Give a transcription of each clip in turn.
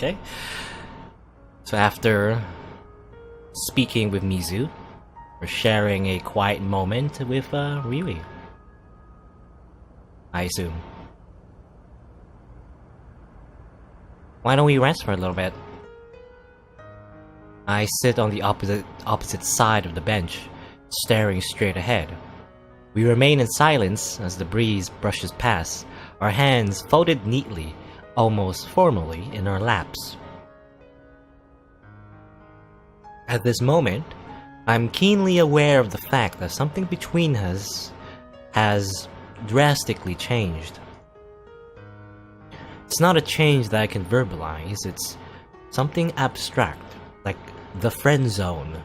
Okay. So after speaking with Mizu, we're sharing a quiet moment with Ryui, I assume. Why don't we rest for a little bit? I sit on the opposite side of the bench, staring straight ahead. We remain in silence as the breeze brushes past, our hands folded neatly, almost formally, in our laps. At this moment, I'm keenly aware of the fact that something between us has drastically changed. It's not a change that I can verbalize, it's something abstract, like the friend zone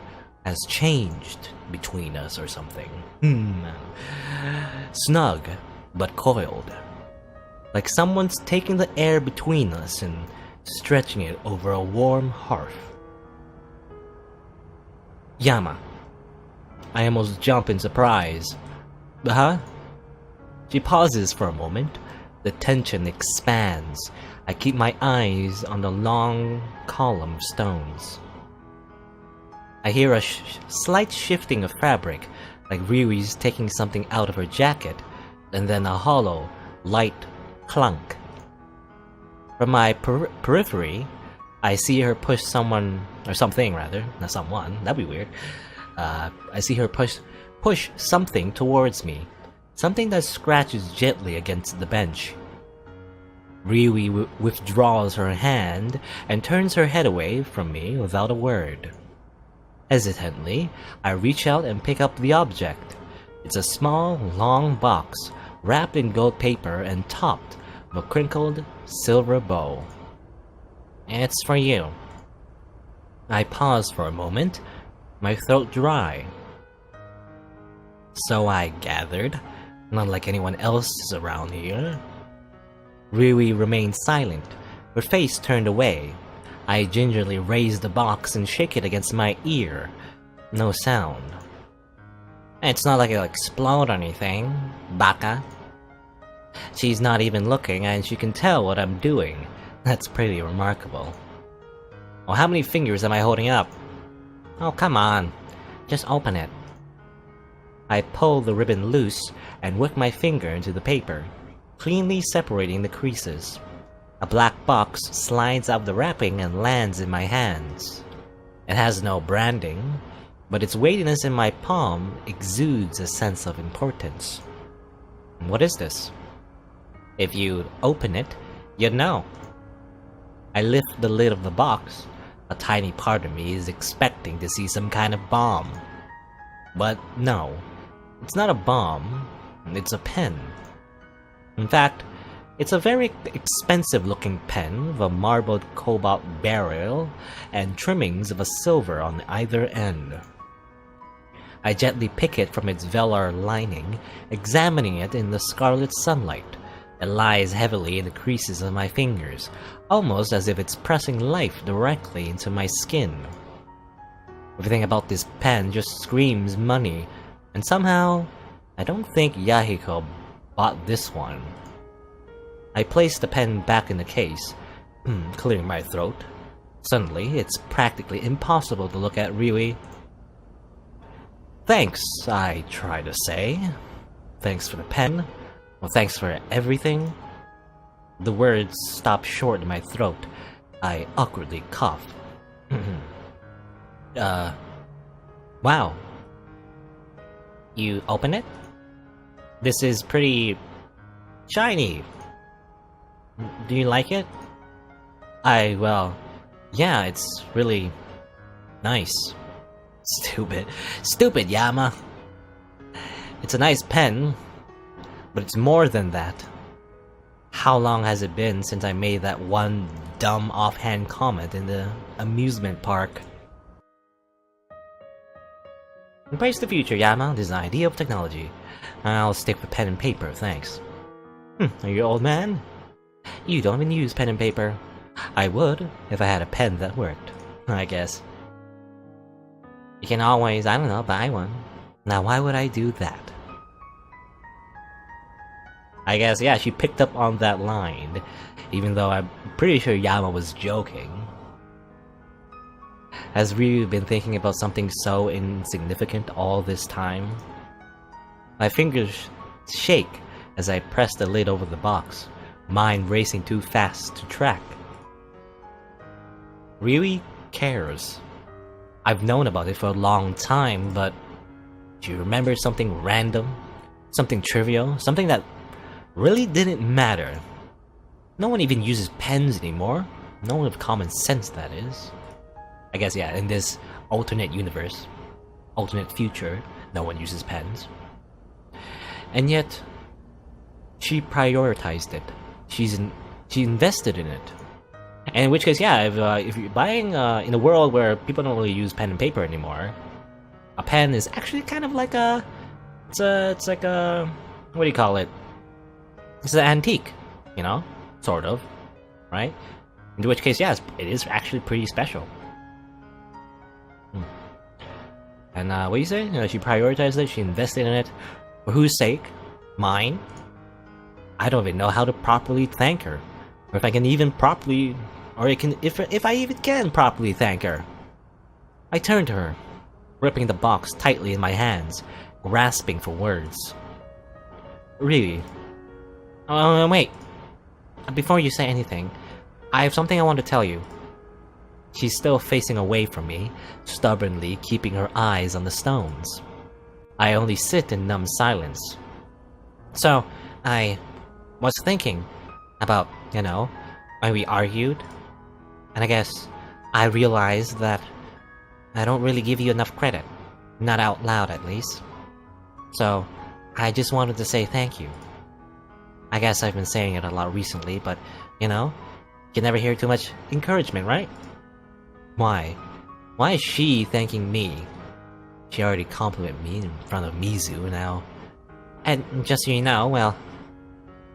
has changed between us or something. Snug, but coiled. Like someone's taking the air between us and stretching it over a warm hearth. Yama. I almost jump in surprise. Huh? She pauses for a moment. The tension expands. I keep my eyes on the long column of stones. I hear a slight shifting of fabric, like Ryui's taking something out of her jacket, and then a hollow, light clunk. From my periphery, I see her push someone, or something rather, not someone, that'd be weird. I see her push something towards me, something that scratches gently against the bench. Ryui withdraws her hand and turns her head away from me without a word. Hesitantly, I reach out and pick up the object. It's a small, long box, wrapped in gold paper and topped with a crinkled silver bow. It's for you. I pause for a moment, my throat dry. So I gathered, not like anyone else is around here. Ryui remains silent, her face turned away. I gingerly raise the box and shake it against my ear. No sound. It's not like it'll explode or anything, baka. She's not even looking and she can tell what I'm doing. That's pretty remarkable. Well, how many fingers am I holding up? Oh, come on. Just open it. I pull the ribbon loose and whip my finger into the paper, cleanly separating the creases. A black box slides out of the wrapping and lands in my hands. It has no branding, but its weightiness in my palm exudes a sense of importance. What is this? If you open it, you'd know. I lift the lid of the box. A tiny part of me is expecting to see some kind of bomb. But no, it's not a bomb, it's a pen. In fact, it's a very expensive looking pen with a marbled cobalt barrel and trimmings of a silver on either end. I gently pick it from its velar lining, examining it in the scarlet sunlight. It lies heavily in the creases of my fingers, almost as if it's pressing life directly into my skin. Everything about this pen just screams money, and somehow, I don't think Yahiko bought this one. I place the pen back in the case, clearing my throat. Suddenly, it's practically impossible to look at Ryui. Thanks, I try to say. Thanks for the pen. Well, thanks for everything. The words stop short in my throat. I awkwardly cough. Wow. You open it? This is pretty shiny. Do you like it? Well, yeah, it's really nice. Stupid, Yama. It's a nice pen, but it's more than that. How long has it been since I made that one dumb offhand comment in the amusement park? Embrace the future, Yama. This is an idea of technology. I'll stick with pen and paper, thanks. Are you old man? You don't even use pen and paper. I would, if I had a pen that worked, I guess. You can always, I don't know, buy one. Now why would I do that? I guess, yeah, she picked up on that line, even though I'm pretty sure Yama was joking. Has Ryu been thinking about something so insignificant all this time? My fingers shake as I press the lid over the box, mind racing too fast to track. Ryu cares. I've known about it for a long time, but do you remember something random? Something trivial? Something that really didn't matter? No one even uses pens anymore. No one with common sense, that is. I guess, yeah, in this alternate universe, alternate future, no one uses pens. And yet, she prioritized it. She invested in it. And in which case, yeah, if you're buying in a world where people don't really use pen and paper anymore, a pen is actually kind of like it's like a, what do you call it? It's an antique, you know, sort of, right? In which case, yes, it is actually pretty special. And what do you say? You know, she prioritized it. She invested in it. For whose sake? Mine? I don't even know how to properly thank her, or if I can even properly, or if I even can properly thank her. I turned to her, gripping the box tightly in my hands, grasping for words. Really? Wait. Before you say anything, I have something I want to tell you. She's still facing away from me, stubbornly keeping her eyes on the stones. I only sit in numb silence. So, I was thinking about, you know, when we argued, and I guess I realized that I don't really give you enough credit. Not out loud, at least. So, I just wanted to say thank you. I guess I've been saying it a lot recently, but, you know, you can never hear too much encouragement, right? Why? Why is she thanking me? She already complimented me in front of Mizu now. And just so you know, well,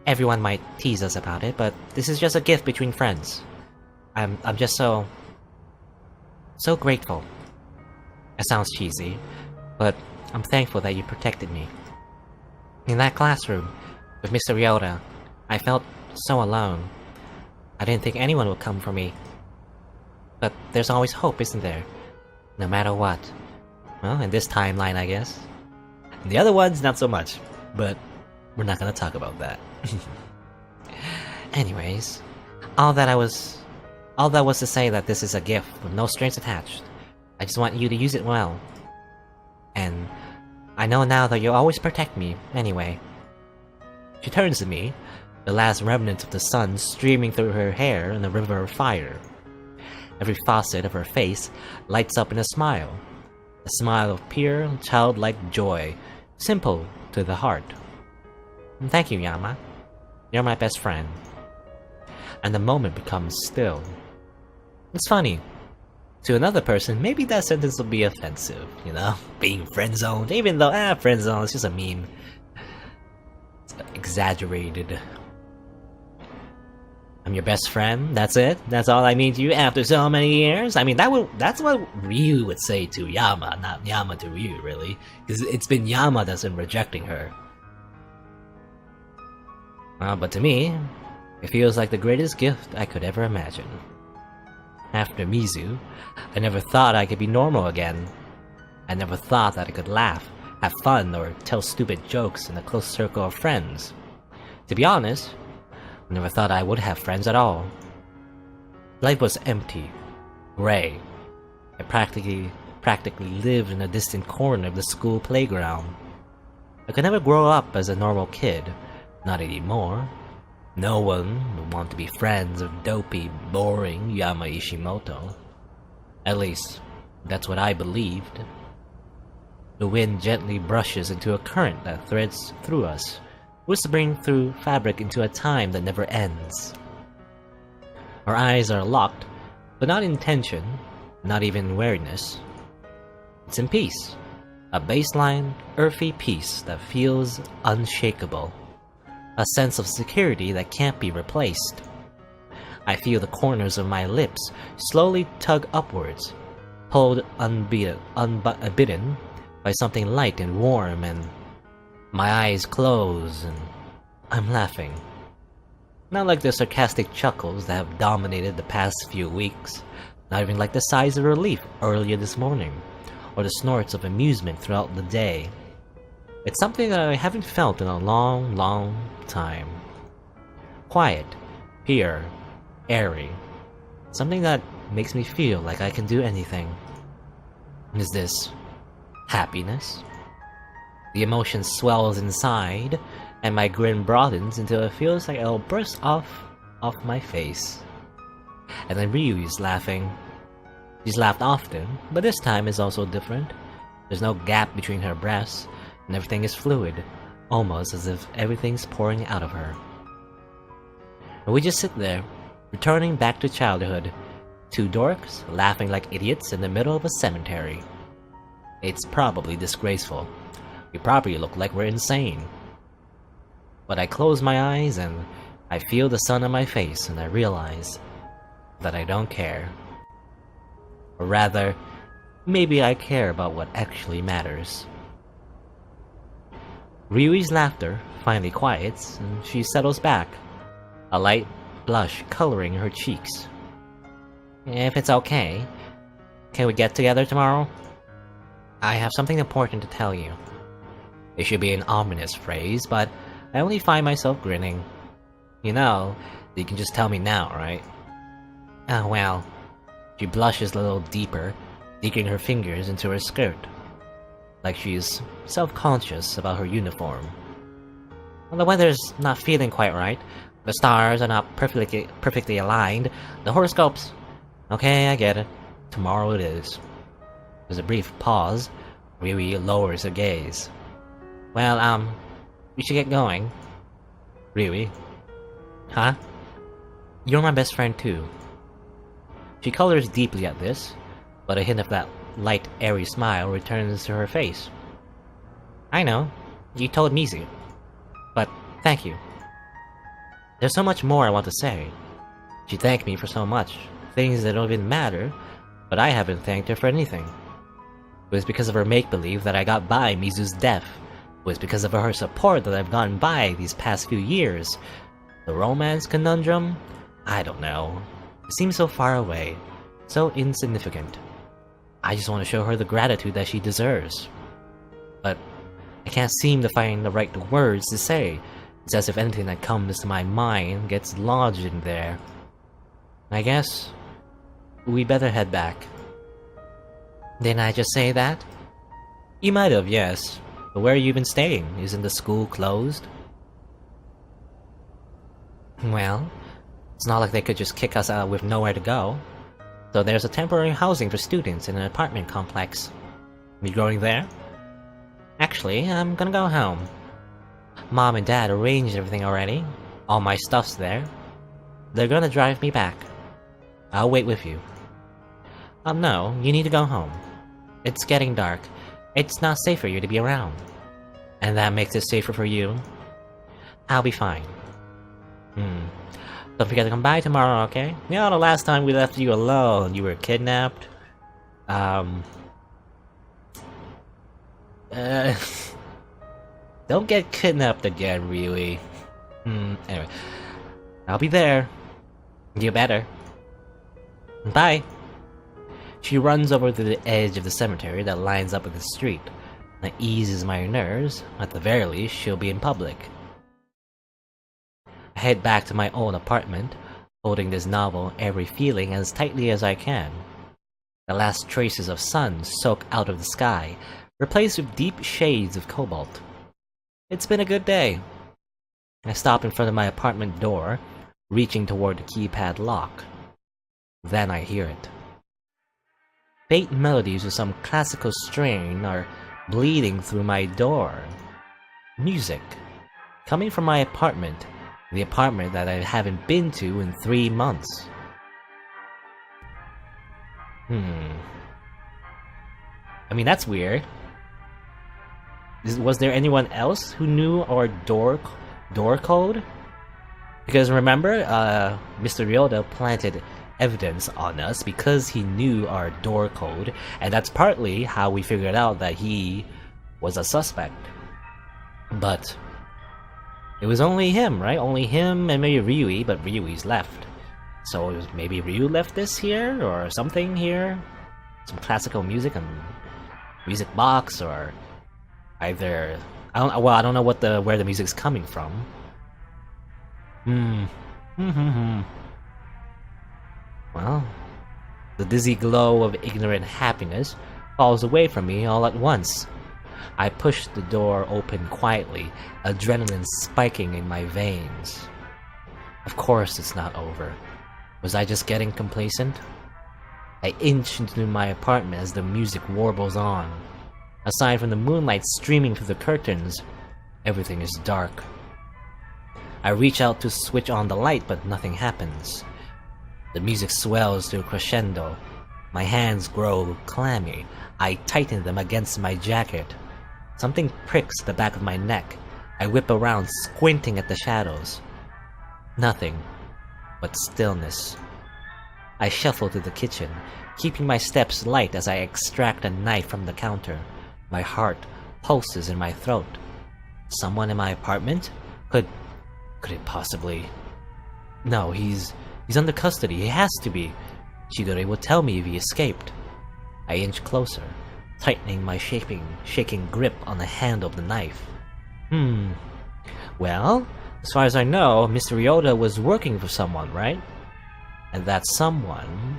everyone might tease us about it, but this is just a gift between friends. I'm just so grateful. It sounds cheesy, but I'm thankful that you protected me. In that classroom, with Mr. Ryota, I felt so alone. I didn't think anyone would come for me. But there's always hope, isn't there? No matter what. Well, in this timeline, I guess. The other ones, not so much. But we're not gonna talk about that. Anyways, all that was to say that this is a gift with no strings attached. I just want you to use it well. And I know now that you'll always protect me, anyway. She turns to me, the last remnants of the sun streaming through her hair in a river of fire. Every facet of her face lights up in a smile of pure, childlike joy, simple to the heart. Thank you, Yama. You're my best friend. And the moment becomes still. It's funny. To another person, maybe that sentence will be offensive, you know? Being friend-zoned, even though, friend-zoned is just a meme. It's exaggerated. I'm your best friend, that's it? That's all I mean to you after so many years? I mean, that's what Ryu would say to Yama, not Yama to Ryu, really. Because it's been Yama that's been rejecting her. But to me, it feels like the greatest gift I could ever imagine. After Mizu, I never thought I could be normal again. I never thought that I could laugh, have fun, or tell stupid jokes in a close circle of friends. To be honest, I never thought I would have friends at all. Life was empty, gray. I practically lived in a distant corner of the school playground. I could never grow up as a normal kid, not anymore. No one would want to be friends with dopey, boring Yama Ishimoto. At least, that's what I believed. The wind gently brushes into a current that threads through us, whispering through fabric into a time that never ends. Our eyes are locked, but not in tension, not even in weariness. It's in peace, a baseline, earthy peace that feels unshakable. A sense of security that can't be replaced. I feel the corners of my lips slowly tug upwards, pulled unbidden by something light and warm, and my eyes close, and I'm laughing. Not like the sarcastic chuckles that have dominated the past few weeks, not even like the sighs of relief earlier this morning, or the snorts of amusement throughout the day. It's something that I haven't felt in a long, long time. Quiet, pure, airy. Something that makes me feel like I can do anything. Is this happiness? The emotion swells inside, and my grin broadens until it feels like it'll burst off my face. And then Ryu is laughing. She's laughed often, but this time is also different. There's no gap between her breasts, and everything is fluid, almost as if everything's pouring out of her. And we just sit there, returning back to childhood. Two dorks laughing like idiots in the middle of a cemetery. It's probably disgraceful. We probably look like we're insane. But I close my eyes and I feel the sun on my face and I realize that I don't care. Or rather, maybe I care about what actually matters. Ryui's laughter finally quiets and she settles back, a light blush coloring her cheeks. If it's okay, can we get together tomorrow? I have something important to tell you. It should be an ominous phrase, but I only find myself grinning. You know, you can just tell me now, right? Oh well. She blushes a little deeper, digging her fingers into her skirt, like she's self-conscious about her uniform. Well, the weather's not feeling quite right. The stars are not perfectly aligned. The horoscopes... Okay, I get it. Tomorrow it is. There's a brief pause. Ryui lowers her gaze. Well, we should get going. Ryui. Huh? You're my best friend too. She colors deeply at this, but a hint of that light, airy smile returns to her face. I know. You told Mizu. But thank you. There's so much more I want to say. She thanked me for so much. Things that don't even matter, but I haven't thanked her for anything. It was because of her make-believe that I got by Mizu's death. It was because of her support that I've gotten by these past few years. The romance conundrum? I don't know. It seems so far away, so insignificant. I just want to show her the gratitude that she deserves. But I can't seem to find the right words to say. It's as if anything that comes to my mind gets lodged in there. I guess we better head back. Didn't I just say that? You might have, yes. But where have you been staying? Isn't the school closed? Well, it's not like they could just kick us out with nowhere to go. So there's a temporary housing for students in an apartment complex. You going there? Actually, I'm gonna go home. Mom and Dad arranged everything already. All my stuff's there. They're gonna drive me back. I'll wait with you. No, you need to go home. It's getting dark. It's not safe for you to be around. And that makes it safer for you? I'll be fine. Don't forget to come by tomorrow, okay? You know, the last time we left you alone, you were kidnapped. Don't get kidnapped again, really. Anyway. I'll be there. You better. Bye. She runs over to the edge of the cemetery that lines up with the street. That eases my nerves. At the very least, she'll be in public. I head back to my own apartment, holding this novel, airy feeling as tightly as I can. The last traces of sun soak out of the sky, replaced with deep shades of cobalt. It's been a good day. I stop in front of my apartment door, reaching toward the keypad lock. Then I hear it. Faint melodies with some classical strain are bleeding through my door. Music. Coming from my apartment, the apartment that I haven't been to in 3 months. I mean, that's weird. Was there anyone else who knew our door code? Because remember, Mr. Ryoda planted evidence on us because he knew our door code, and that's partly how we figured out that he was a suspect. But It was only him, right? Only him and maybe Ryui, but Ryui's left. So it was maybe Ryu left this here, or something here? Some classical music and music box, or either... I don't know where the music's coming from. Well, the dizzy glow of ignorant happiness falls away from me all at once. I push the door open quietly, adrenaline spiking in my veins. Of course it's not over. Was I just getting complacent? I inch into my apartment as the music warbles on. Aside from the moonlight streaming through the curtains, everything is dark. I reach out to switch on the light, but nothing happens. The music swells to a crescendo. My hands grow clammy. I tighten them against my jacket. Something pricks the back of my neck. I whip around, squinting at the shadows. Nothing, but stillness. I shuffle to the kitchen, keeping my steps light as I extract a knife from the counter. My heart pulses in my throat. Someone in my apartment? Could it possibly... No, he's under custody. He has to be. Chidori will tell me if he escaped. I inch closer, tightening my shaking grip on the handle of the knife. Well, as far as I know, Mr. Ryota was working for someone, right? And that someone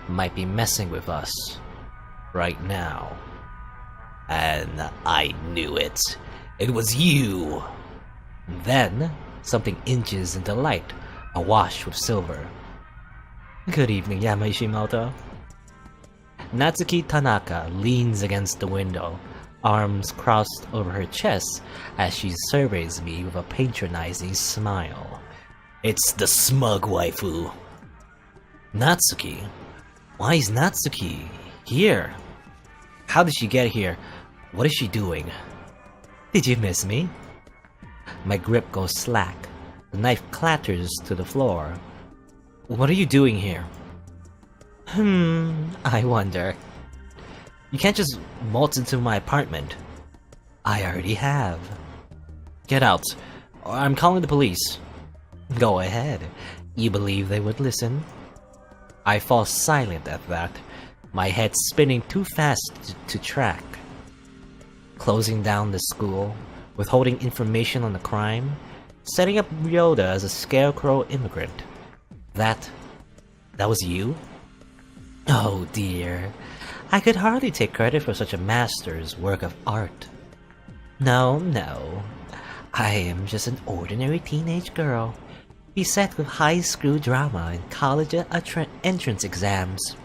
might be messing with us right now. And I knew it. It was you. Then, something inches into light, awash with silver. Good evening, Yama Ishimoto. Natsuki Tanaka leans against the window, arms crossed over her chest as she surveys me with a patronizing smile. It's the smug waifu. Natsuki? Why is Natsuki here? How did she get here? What is she doing? Did you miss me? My grip goes slack. The knife clatters to the floor. What are you doing here? I wonder. You can't just waltz into my apartment. I already have. Get out, or I'm calling the police. Go ahead. You believe they would listen? I fall silent at that, my head spinning too fast to track. Closing down the school, withholding information on the crime, setting up Ryota as a scarecrow immigrant. That was you? Oh dear, I could hardly take credit for such a master's work of art. No, I am just an ordinary teenage girl, beset with high school drama and college entrance exams.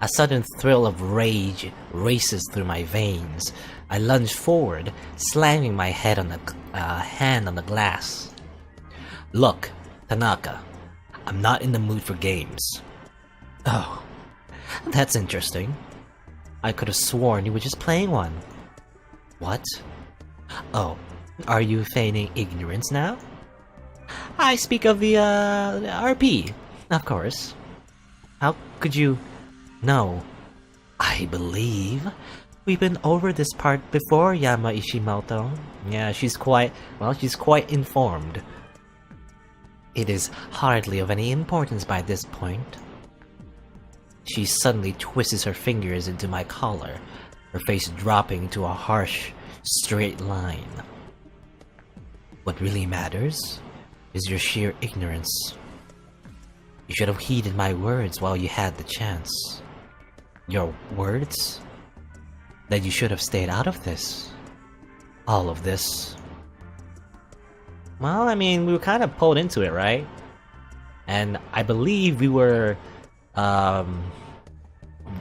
A sudden thrill of rage races through my veins. I lunge forward, slamming my head on hand on the glass. Look, Tanaka, I'm not in the mood for games. Oh, that's interesting. I could have sworn you were just playing one. What? Oh, are you feigning ignorance now? I speak of the RP, of course. How could you... No, I believe we've been over this part before, Yama Ishimoto. Yeah, she's quite informed. It is hardly of any importance by this point. She suddenly twists her fingers into my collar, her face dropping to a harsh, straight line. What really matters is your sheer ignorance. You should have heeded my words while you had the chance. Your words? That you should have stayed out of this. All of this. Well, I mean, we were kind of pulled into it, right? And I believe we were, Mr.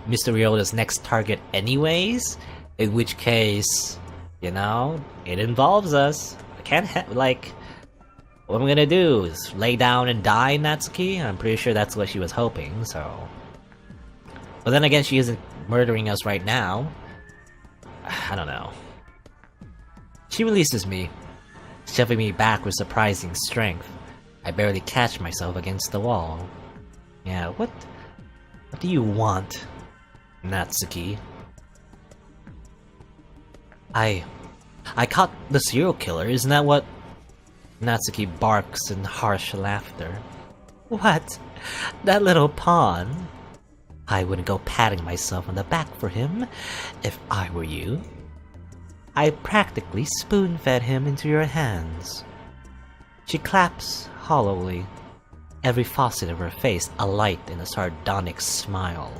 Ryota's next target anyways, in which case, you know, it involves us. I can't what am I gonna do? Is lay down and die, Natsuki? I'm pretty sure that's what she was hoping, so... But then again, she isn't murdering us right now. I don't know. She releases me, shoving me back with surprising strength. I barely catch myself against the wall. Yeah, what do you want, Natsuki? I I caught the serial killer, isn't that what? Natsuki barks in harsh laughter. What? That little pawn? I wouldn't go patting myself on the back for him if I were you. I practically spoon-fed him into your hands. She claps hollowly, every facet of her face alight in a sardonic smile.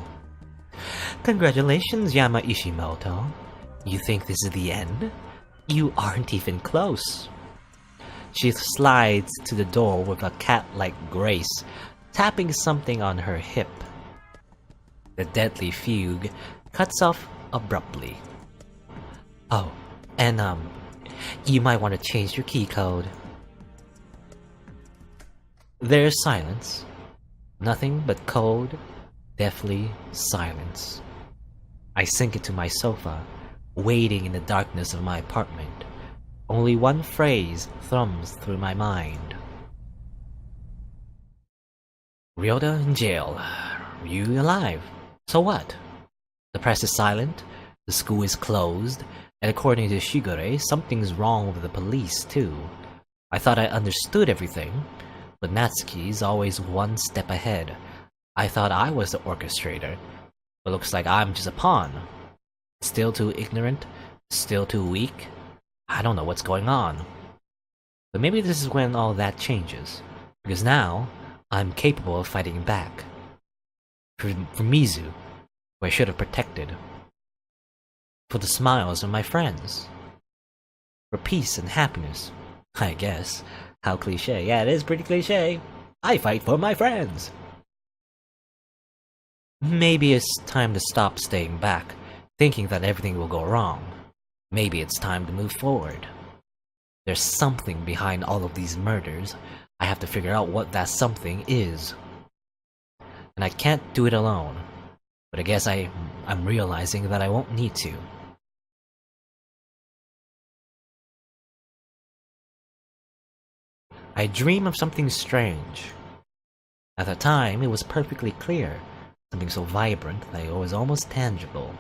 Congratulations, Yama Ishimoto. You think this is the end? You aren't even close. She slides to the door with a cat-like grace, tapping something on her hip. The deadly fugue cuts off abruptly. Oh, and you might want to change your key code. There's silence. Nothing but cold, deathly silence. I sink into my sofa, waiting in the darkness of my apartment. Only one phrase thrums through my mind. Ryota in jail. Ryu alive. So what? The press is silent, the school is closed, and according to Shigure, something's wrong with the police too. I thought I understood everything, but Natsuki's always one step ahead. I thought I was the orchestrator, but looks like I'm just a pawn. Still too ignorant, still too weak. I don't know what's going on. But maybe this is when all that changes, because now I'm capable of fighting back. For Mizu, who I should have protected. For the smiles of my friends. For peace and happiness, I guess. How cliche. Yeah, it is pretty cliche. I fight for my friends. Maybe it's time to stop staying back, thinking that everything will go wrong. Maybe it's time to move forward. There's something behind all of these murders. I have to figure out what that something is. And I can't do it alone. But I guess I'm realizing that I won't need to. I dream of something strange. At the time, it was perfectly clear. Something so vibrant that it was almost tangible.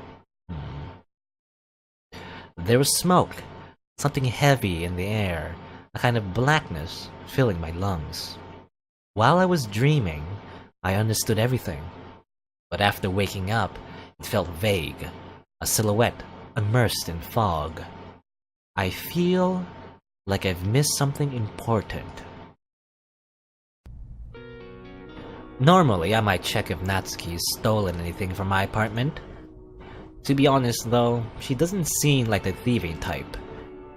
There was smoke. Something heavy in the air. A kind of blackness filling my lungs. While I was dreaming, I understood everything. But after waking up, it felt vague. A silhouette immersed in fog. I feel like I've missed something important. Normally, I might check if Natsuki's stolen anything from my apartment. To be honest though, she doesn't seem like the thieving type.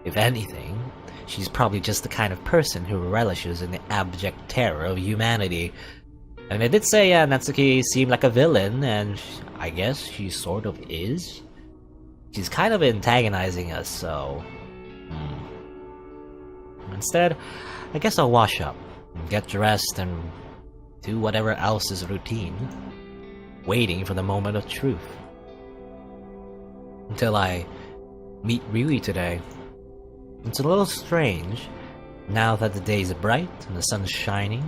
If anything, she's probably just the kind of person who relishes in the abject terror of humanity. And I did say Natsuki seemed like a villain, and I guess she sort of is. She's kind of antagonizing us, so... Instead, I guess I'll wash up, and get dressed, and do whatever else is routine. Waiting for the moment of truth. Until I meet Ryui today. It's a little strange, now that the day is bright and the sun is shining,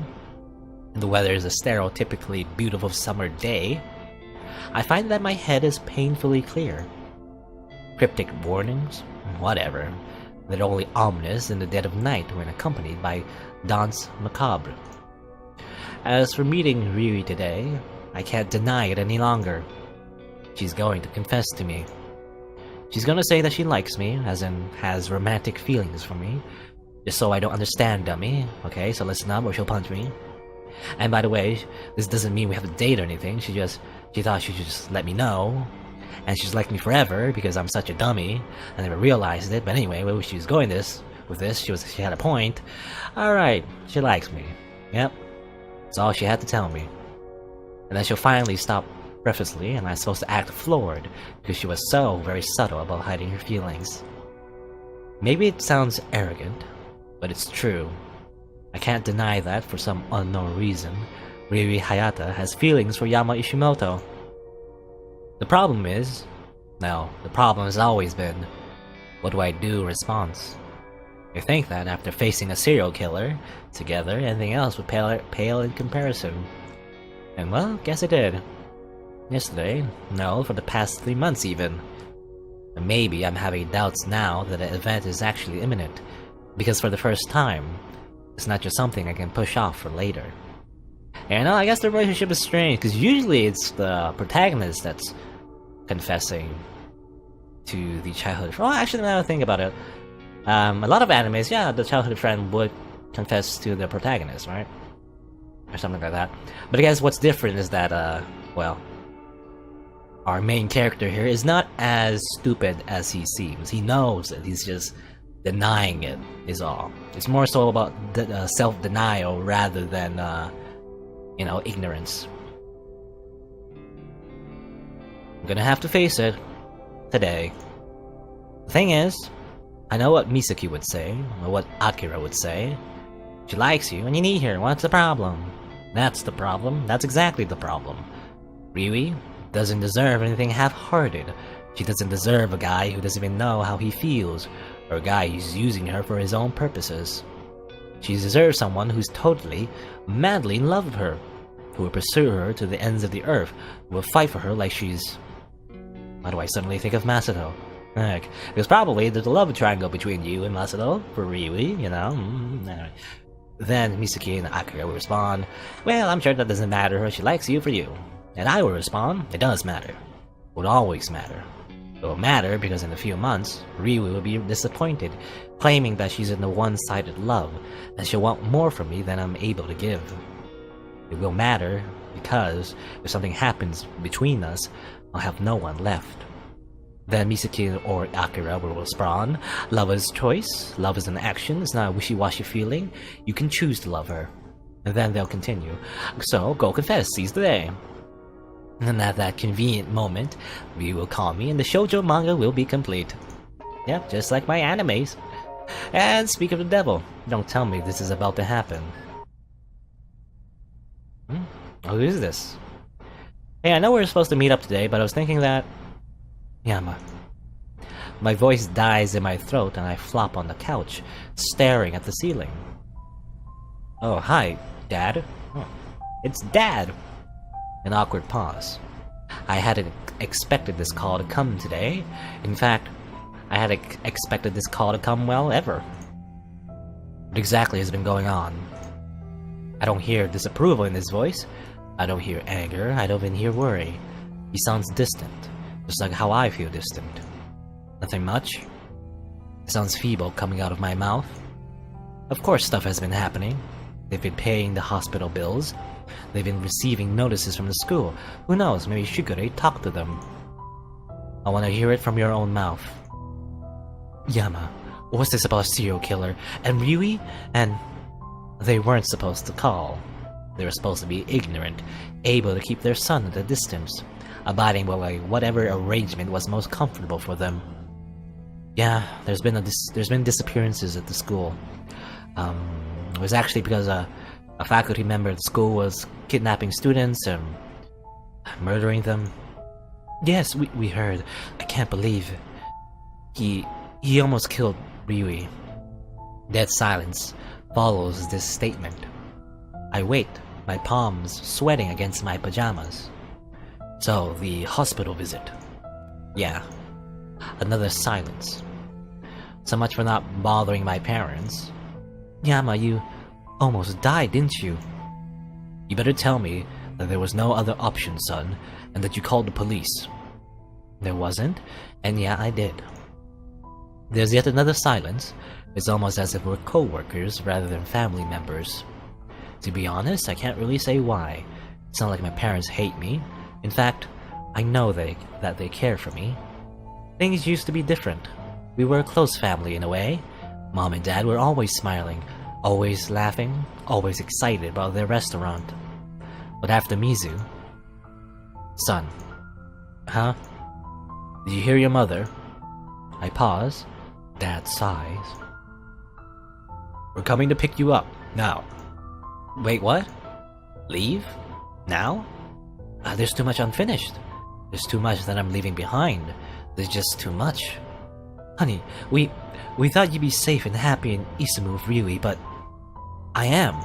and the weather is a stereotypically beautiful summer day. I find that my head is painfully clear. Cryptic warnings? Whatever. They're only ominous in the dead of night when accompanied by danse macabre. As for meeting Ryui today, I can't deny it any longer. She's going to confess to me. She's gonna say that she likes me, as in has romantic feelings for me. Just so I don't understand, dummy. Okay, so listen up or she'll punch me. And by the way, this doesn't mean we have a date or anything. She thought she should just let me know. And she's liked me forever because I'm such a dummy. I never realized it, but anyway, where she was going with this, she had a point. Alright, she likes me. Yep. That's all she had to tell me. And then she'll finally stop breathlessly, and I'm supposed to act floored because she was so very subtle about hiding her feelings. Maybe it sounds arrogant, but it's true. I can't deny that for some unknown reason, Ryui Hayata has feelings for Yama Ishimoto. The problem has always been, what do I do in response? I think that after facing a serial killer together, anything else would pale in comparison. And well, guess I did. Yesterday, no, for the past 3 months even. And maybe I'm having doubts now that the event is actually imminent, because for the first time, it's not just something I can push off for later. And I guess the relationship is strange, because usually it's the protagonist that's confessing to the childhood friend. Well, actually, now I think about it, a lot of animes, yeah, the childhood friend would confess to the protagonist, right? Or something like that. But I guess what's different is that, well, our main character here is not as stupid as he seems. He knows it, he's just denying it, is all. It's more so about self-denial rather than, you know, ignorance. I'm gonna have to face it today. The thing is, I know what Misaki would say, or what Akira would say. She likes you, and you need her. What's the problem? That's the problem. That's exactly the problem. Ryui doesn't deserve anything half-hearted. She doesn't deserve a guy who doesn't even know how he feels, or a guy who's using her for his own purposes. She deserves someone who's totally, madly in love with her, who will pursue her to the ends of the earth, who will fight for her like she's... Why do I suddenly think of Masato? Heck, because probably there's a love triangle between you and Masato, for Ryui, you know? Anyway. Then Misaki and Akira will respond, well, I'm sure that doesn't matter, she likes you for you. And I will respond, it does matter. It will always matter. It will matter because in a few months, Ryui will be disappointed, claiming that she's in a one-sided love, and she'll want more from me than I'm able to give. It will matter because if something happens between us, I'll have no one left. Then Misaki or Akira will respond, love is choice, love is an action, it's not a wishy-washy feeling, you can choose to love her. And then they'll continue, so go confess, seize the day. And at that convenient moment, Ryu will call me and the shoujo manga will be complete. Yep, just like my animes. And speak of the devil, don't tell me this is about to happen. Oh, who is this? Hey, I know we're supposed to meet up today, but I was thinking that... Yama. My voice dies in my throat and I flop on the couch, staring at the ceiling. Oh, hi, Dad. Oh, it's Dad! An awkward pause. I hadn't expected this call to come today. In fact, I hadn't expected this call to come, well, ever. What exactly has been going on? I don't hear disapproval in his voice. I don't hear anger. I don't even hear worry. He sounds distant. Just like how I feel distant. Nothing much. It sounds feeble coming out of my mouth. Of course stuff has been happening. They've been paying the hospital bills. They've been receiving notices from the school. Who knows, maybe Shigure talked to them. I want to hear it from your own mouth. Yama, what's this about a serial killer? And Ryui? And... They weren't supposed to call. They were supposed to be ignorant, able to keep their son at a distance, abiding by whatever arrangement was most comfortable for them. Yeah, there's been disappearances at the school. It was actually because a faculty member at the school was kidnapping students and murdering them. Yes, we heard. I can't believe it. He almost killed Ryui. Dead silence follows this statement. I wait, my palms sweating against my pajamas. So, the hospital visit. Yeah. Another silence. So much for not bothering my parents. Yama, you almost died, didn't you? You better tell me that there was no other option, son, and that you called the police. There wasn't, and yeah, I did. There's yet another silence. It's almost as if we're co-workers rather than family members. To be honest, I can't really say why. It's not like my parents hate me. In fact, I know that they care for me. Things used to be different. We were a close family in a way. Mom and Dad were always smiling, always laughing, always excited about their restaurant. But after Mizu... Son. Huh? Did you hear your mother? I pause. Dad sighs. We're coming to pick you up, now. Wait, what? Leave? Now? There's too much unfinished. There's too much that I'm leaving behind. There's just too much. Honey, we thought you'd be safe and happy in Isumu with Ryui, but... I am.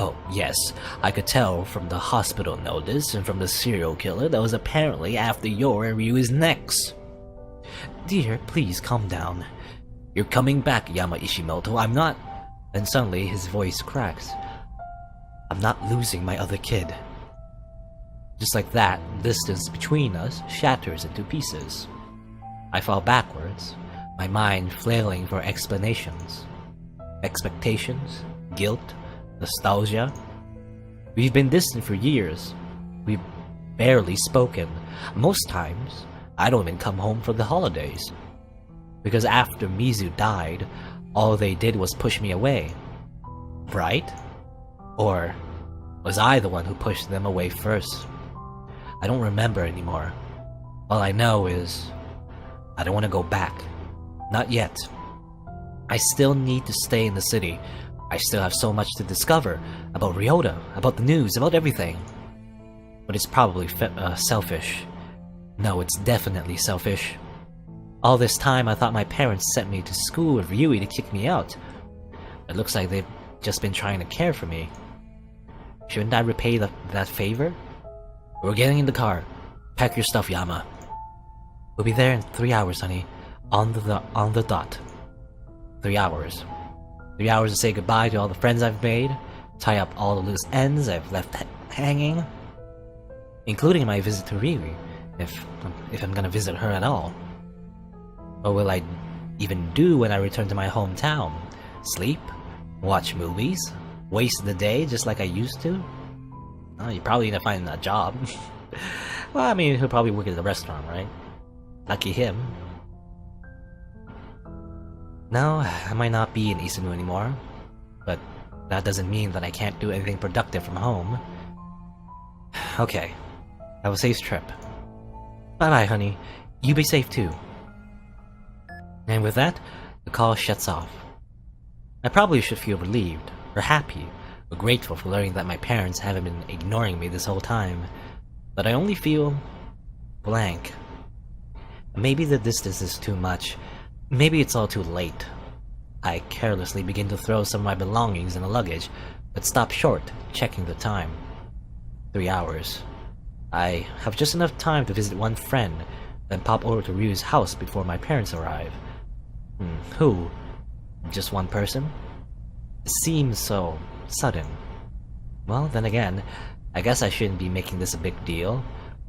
Oh, yes, I could tell from the hospital notice and from the serial killer that was apparently after your and Ryui's necks. Dear, please calm down. You're coming back, Yama Ishimoto. I'm not... Then suddenly his voice cracks. I'm not losing my other kid. Just like that, the distance between us shatters into pieces. I fall backwards, my mind flailing for explanations. Expectations, guilt, nostalgia. We've been distant for years. We've barely spoken. Most times, I don't even come home for the holidays. Because after Mizu died, all they did was push me away. Right? Or was I the one who pushed them away first? I don't remember anymore. All I know is I don't want to go back. Not yet. I still need to stay in the city. I still have so much to discover about Ryota, about the news, about everything. But it's probably selfish. No, it's definitely selfish. All this time I thought my parents sent me to school with Ryui to kick me out. It looks like they've just been trying to care for me. Shouldn't I repay that favor? We're getting in the car. Pack your stuff, Yama. We'll be there in 3 hours, honey. On the dot. 3 hours. 3 hours to say goodbye to all the friends I've made, tie up all the loose ends I've left hanging, including my visit to Ryui, if I'm gonna visit her at all. What will I even do when I return to my hometown? Sleep? Watch movies? Waste the day just like I used to? Oh, you're probably gonna find a job. Well, I mean, he'll probably work at the restaurant, right? Lucky him. No, I might not be in Isanu anymore, but that doesn't mean that I can't do anything productive from home. Okay, have a safe trip. Bye-bye, honey. You be safe too. And with that, the call shuts off. I probably should feel relieved, or happy, or grateful for learning that my parents haven't been ignoring me this whole time, but I only feel blank. Maybe the distance is too much. Maybe it's all too late. I carelessly begin to throw some of my belongings in the luggage, but stop short, checking the time. 3 hours. I have just enough time to visit one friend, then pop over to Ryu's house before my parents arrive. Who? Just one person? It seems so sudden. Well, then again, I guess I shouldn't be making this a big deal.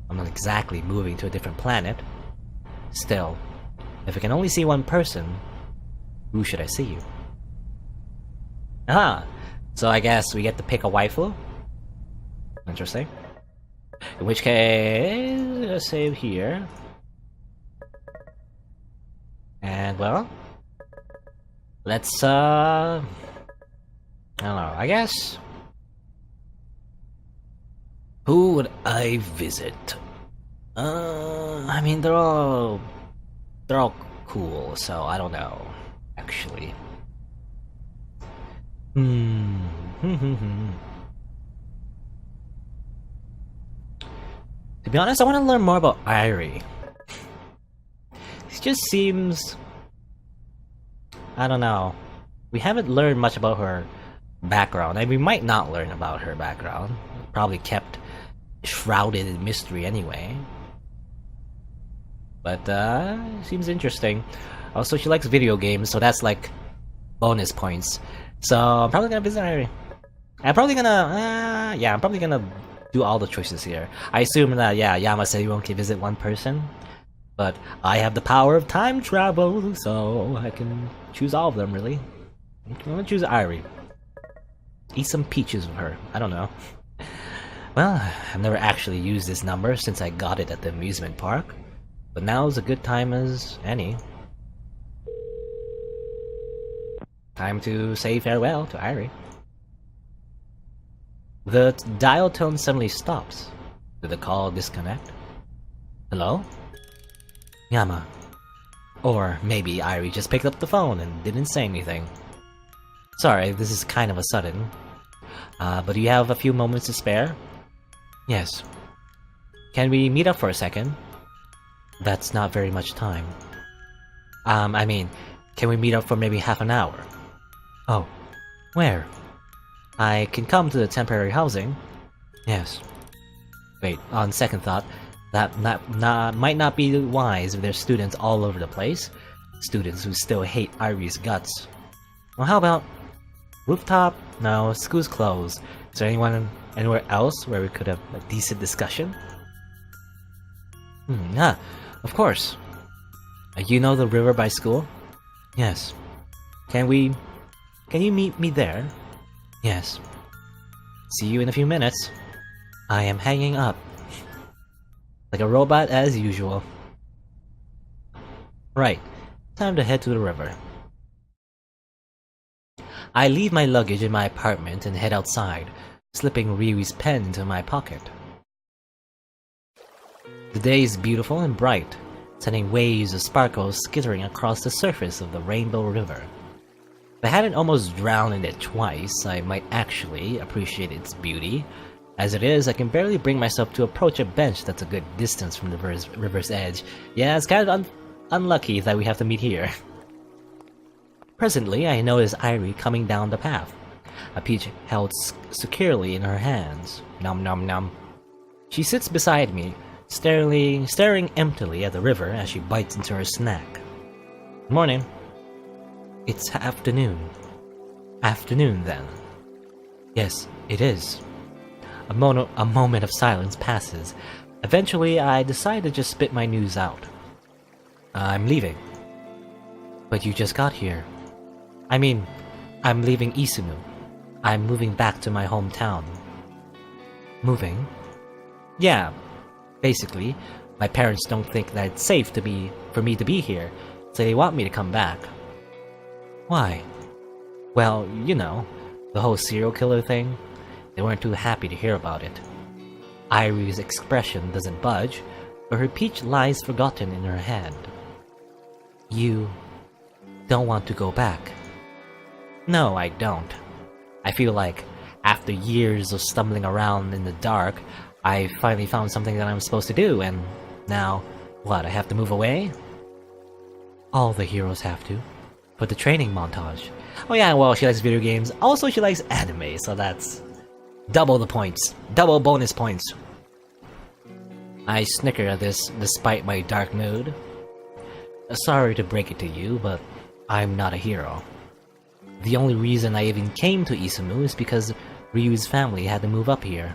I'm not exactly moving to a different planet. Still, if I can only see one person, who should I see? Ah, so I guess we get to pick a waifu? Interesting. In which case, let's save here. And well, let's I don't know, I guess. Who would I visit? I mean, they're all cool, so I don't know, actually. To be honest, I want to learn more about Irie. It just seems... I don't know. We haven't learned much about her background, and we might not learn about her background. Probably kept shrouded in mystery anyway. But, seems interesting. Also, she likes video games, so that's like bonus points. So, I'm probably gonna visit Irie. I'm probably gonna do all the choices here. I assume that, yeah, Yama said you won't visit one person. But I have the power of time travel, so I can choose all of them, really. I'm gonna choose Irie. Eat some peaches with her. I don't know. Well, I've never actually used this number since I got it at the amusement park. But now's a good time as any. Time to say farewell to Irie. The dial tone suddenly stops. Did the call disconnect? Hello? Yama. Or maybe Irie just picked up the phone and didn't say anything. Sorry, this is kind of a sudden. But do you have a few moments to spare? Yes. Can we meet up for a second? That's not very much time. I mean, can we meet up for maybe half an hour? Oh. Where? I can come to the temporary housing. Yes. Wait, on second thought, That might not be wise if there's students all over the place. Students who still hate Irie's guts. Well, how about rooftop? No, school's closed. Is there anywhere else where we could have a decent discussion? Yeah, of course. You know the river by school? Yes. Can you meet me there? Yes. See you in a few minutes. I am hanging up. Like a robot as usual. Right. Time to head to the river. I leave my luggage in my apartment and head outside, slipping Ryui's pen into my pocket. The day is beautiful and bright, sending waves of sparkles skittering across the surface of the Rainbow River. If I hadn't almost drowned in it twice, I might actually appreciate its beauty. As it is, I can barely bring myself to approach a bench that's a good distance from the river's edge. Yeah, it's kind of unlucky that we have to meet here. Presently, I notice Irie coming down the path, a peach held securely in her hands. Nom nom nom. She sits beside me, staring emptily at the river as she bites into her snack. Morning. It's afternoon. Afternoon, then. Yes, it is. A moment of silence passes. Eventually, I decide to just spit my news out. I'm leaving. But you just got here. I mean, I'm leaving Isumu. I'm moving back to my hometown. Moving? Yeah, basically. My parents don't think that it's safe for me to be here, so they want me to come back. Why? Well, you know, the whole serial killer thing. They weren't too happy to hear about it. Irie's expression doesn't budge, but her peach lies forgotten in her hand. You don't want to go back? No, I don't. I feel like, after years of stumbling around in the dark, I finally found something that I'm supposed to do, and now, what, I have to move away? All the heroes have to. For the training montage. Oh yeah, well, she likes video games. Also, she likes anime, so that's double the points. Double bonus points. I snicker at this despite my dark mood. Sorry to break it to you, but I'm not a hero. The only reason I even came to Isumu is because Ryu's family had to move up here.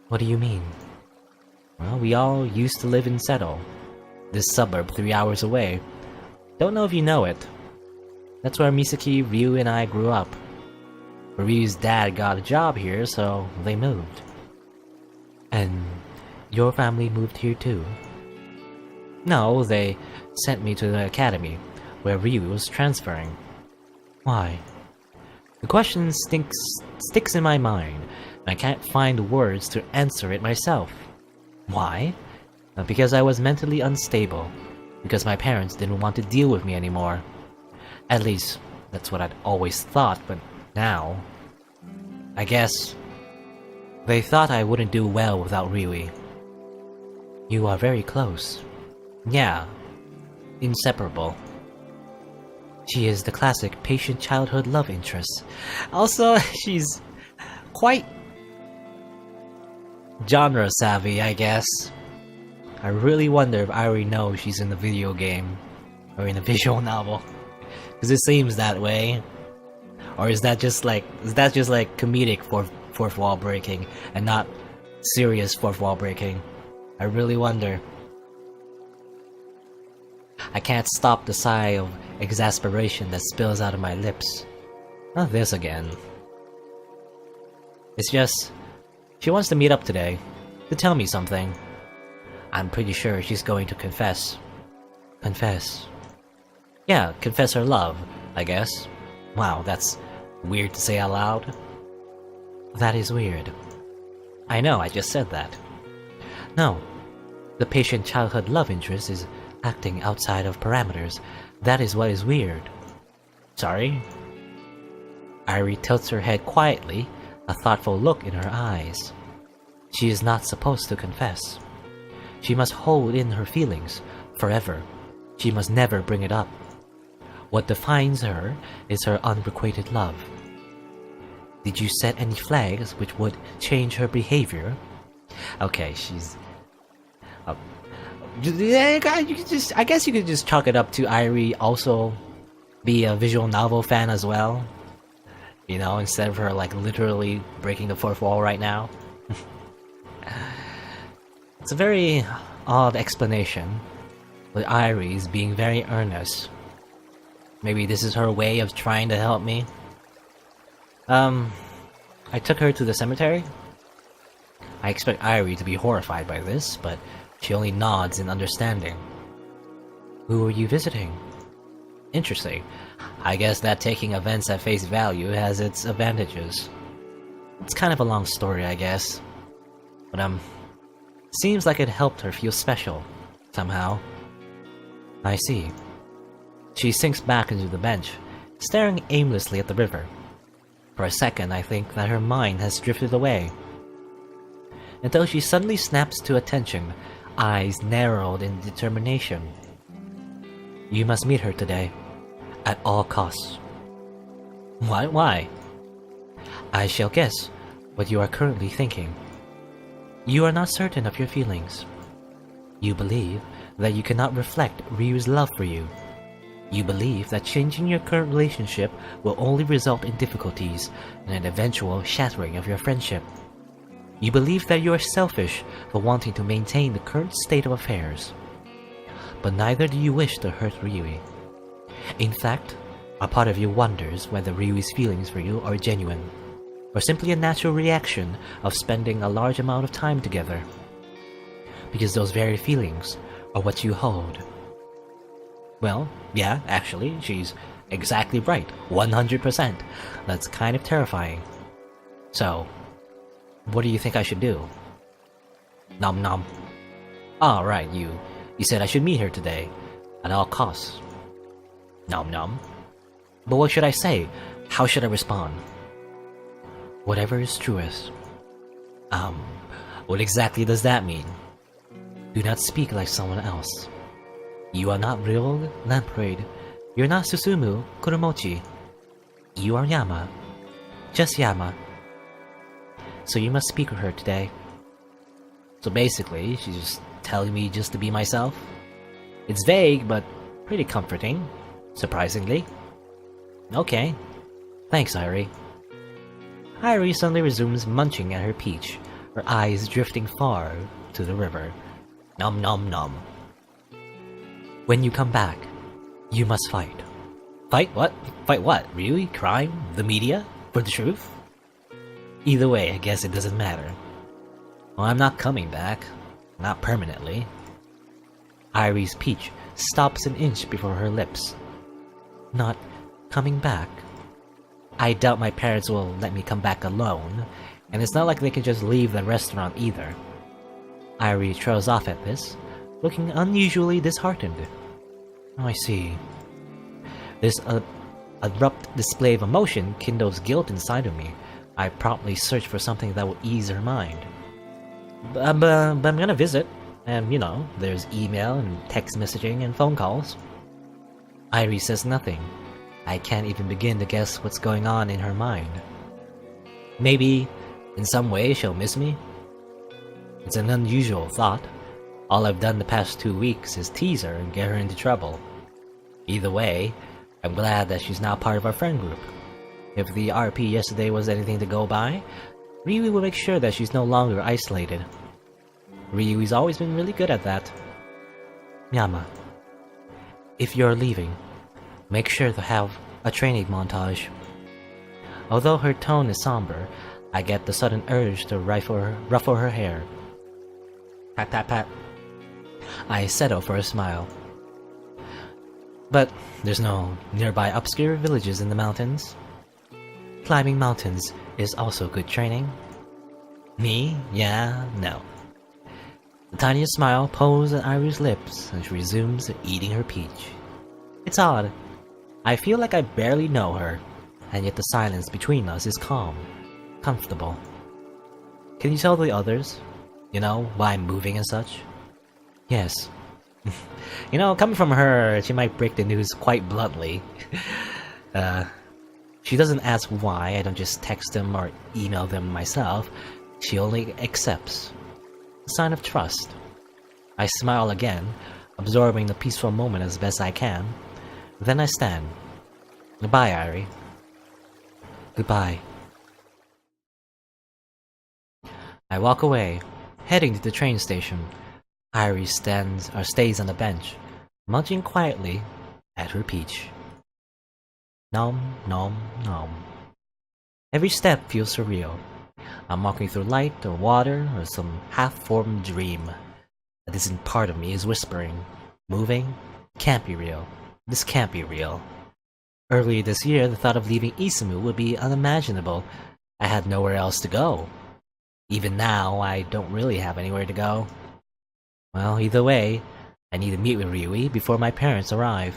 What do you mean? Well, we all used to live in Seto, this suburb 3 hours away. Don't know if you know it. That's where Misaki, Ryu, and I grew up. Ryu's dad got a job here, so they moved. And your family moved here too? No, they sent me to the academy, where Ryu was transferring. Why? The question sticks in my mind, and I can't find words to answer it myself. Why? Because I was mentally unstable. Because my parents didn't want to deal with me anymore. At least, that's what I'd always thought, but now, I guess they thought I wouldn't do well without Ryui. You are very close. Yeah, inseparable. She is the classic patient childhood love interest. Also, she's quite genre savvy, I guess. I really wonder if Irie knows she's in the video game or in a visual novel. Because it seems that way. Or is that just like comedic fourth wall breaking and not serious fourth wall breaking? I really wonder. I can't stop the sigh of exasperation that spills out of my lips. Not this again. It's just, she wants to meet up today, to tell me something. I'm pretty sure she's going to confess. Confess? Yeah, confess her love, I guess. Wow, that's weird to say out loud. That is weird. I know, I just said that. No, the patient childhood love interest is acting outside of parameters. That is what is weird. Sorry? Irie tilts her head quietly, a thoughtful look in her eyes. She is not supposed to confess. She must hold in her feelings forever. She must never bring it up. What defines her is her unrequited love. Did you set any flags which would change her behavior? Okay, she's Yeah, you could just, I guess you could just chalk it up to Irie also be a visual novel fan as well. You know, instead of her like literally breaking the fourth wall right now. It's a very odd explanation, with Irie's being very earnest. Maybe this is her way of trying to help me. I took her to the cemetery. I expect Irie to be horrified by this, but she only nods in understanding. Who are you visiting? Interesting. I guess that taking events at face value has its advantages. It's kind of a long story, I guess. But seems like it helped her feel special, somehow. I see. She sinks back into the bench, staring aimlessly at the river. For a second, I think that her mind has drifted away. Until she suddenly snaps to attention, eyes narrowed in determination. You must meet her today, at all costs. What? Why? I shall guess what you are currently thinking. You are not certain of your feelings. You believe that you cannot reflect Ryu's love for you. You believe that changing your current relationship will only result in difficulties and an eventual shattering of your friendship. You believe that you are selfish for wanting to maintain the current state of affairs. But neither do you wish to hurt Ryui. In fact, a part of you wonders whether Ryui's feelings for you are genuine, or simply a natural reaction of spending a large amount of time together. Because those very feelings are what you hold. Well, yeah, actually, she's exactly right, 100%. That's kind of terrifying. So, what do you think I should do? Nom nom. Ah, right, you said I should meet her today, at all costs. Nom nom. But what should I say? How should I respond? Whatever is truest. What exactly does that mean? Do not speak like someone else. You are not real Lamprey. You're not Susumu Kuromochi. You are Yama. Just Yama. So you must speak with her today. So basically, she's just telling me just to be myself. It's vague, but pretty comforting, surprisingly. Okay. Thanks, Irie. Irie suddenly resumes munching at her peach, her eyes drifting far to the river. Nom nom nom. When you come back, you must fight. Fight what? Fight what? Really? Crime? The media? For the truth? Either way, I guess it doesn't matter. Well, I'm not coming back. Not permanently. Irie's peach stops an inch before her lips. Not coming back? I doubt my parents will let me come back alone, and it's not like they can just leave the restaurant either. Irie trails off at this, looking unusually disheartened. Oh, I see. This abrupt display of emotion kindles guilt inside of me. I promptly search for something that will ease her mind. But I'm gonna visit, and you know, there's email and text messaging and phone calls. Irie says nothing. I can't even begin to guess what's going on in her mind. Maybe, in some way, she'll miss me? It's an unusual thought. All I've done the past 2 weeks is tease her and get her into trouble. Either way, I'm glad that she's now part of our friend group. If the RP yesterday was anything to go by, Ryui will make sure that she's no longer isolated. Ryui's always been really good at that. Yama, if you're leaving, make sure to have a training montage. Although her tone is somber, I get the sudden urge to ruffle her hair. Pat pat pat. I settle for a smile. But there's no nearby obscure villages in the mountains. Climbing mountains is also good training. Me? Yeah, no. The tiniest smile pulls at Irie's lips and she resumes eating her peach. It's odd. I feel like I barely know her, and yet the silence between us is calm, comfortable. Can you tell the others, you know, why I'm moving and such? Yes. You know, coming from her, she might break the news quite bluntly. She doesn't ask why I don't just text them or email them myself. She only accepts. A sign of trust. I smile again, absorbing the peaceful moment as best I can. Then I stand. Goodbye, Irie. Goodbye. I walk away, heading to the train station. Irie stays on the bench, munching quietly at her peach. Nom, nom, nom. Every step feels surreal. I'm walking through light or water or some half-formed dream. A distant part of me is whispering, moving, can't be real. This can't be real. Earlier this year, the thought of leaving Isamu would be unimaginable. I had nowhere else to go. Even now, I don't really have anywhere to go. Well, either way, I need to meet with Ryui before my parents arrive.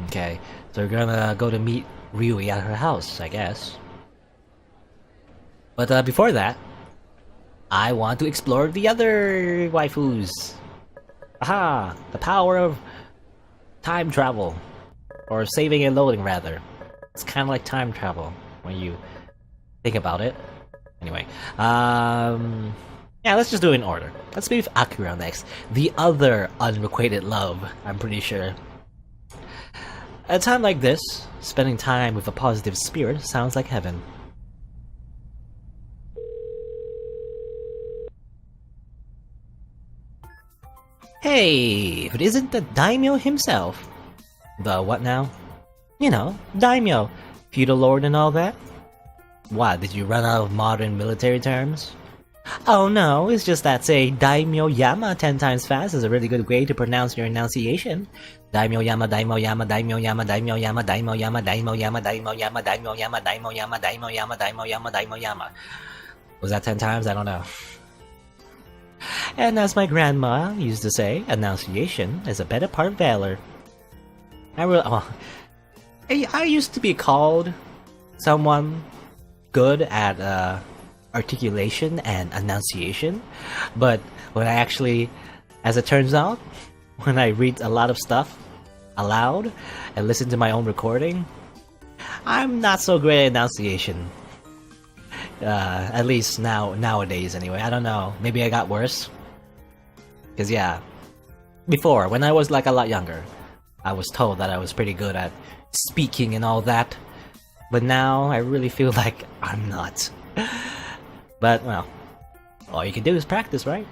Okay, so we're gonna go to meet Ryui at her house, I guess. But before that, I want to explore the other waifus. Aha! The power of time travel. Or saving and loading, rather. It's kind of like time travel, when you think about it. Anyway, yeah, let's just do it in order. Let's meet with Akira next. The other unrequited love, I'm pretty sure. At a time like this, spending time with a positive spirit sounds like heaven. Hey, if it isn't the daimyo himself. The what now? You know, daimyo, feudal lord and all that. What, did you run out of modern military terms? Oh no, it's just that saying daimyo yama 10 times fast is a really good way to pronounce your enunciation. Daimyo yama, daimyo yama, daimyo yama, daimyo yama, daimyo yama, daimyo yama, daimyo yama, daimyo yama, daimyo yama, daimyo yama, daimyo yama, daimyo yama. Was that 10 times? I don't know. And as my grandma used to say, enunciation is a better part of valor. I used to be called someone good at articulation and enunciation, but when I actually, as it turns out, when I read a lot of stuff aloud and listen to my own recording, I'm not so great at enunciation. At least nowadays anyway. I don't know, maybe I got worse. Cause yeah, before, when I was like a lot younger, I was told that I was pretty good at speaking and all that, but now I really feel like I'm not. But well, all you can do is practice, right?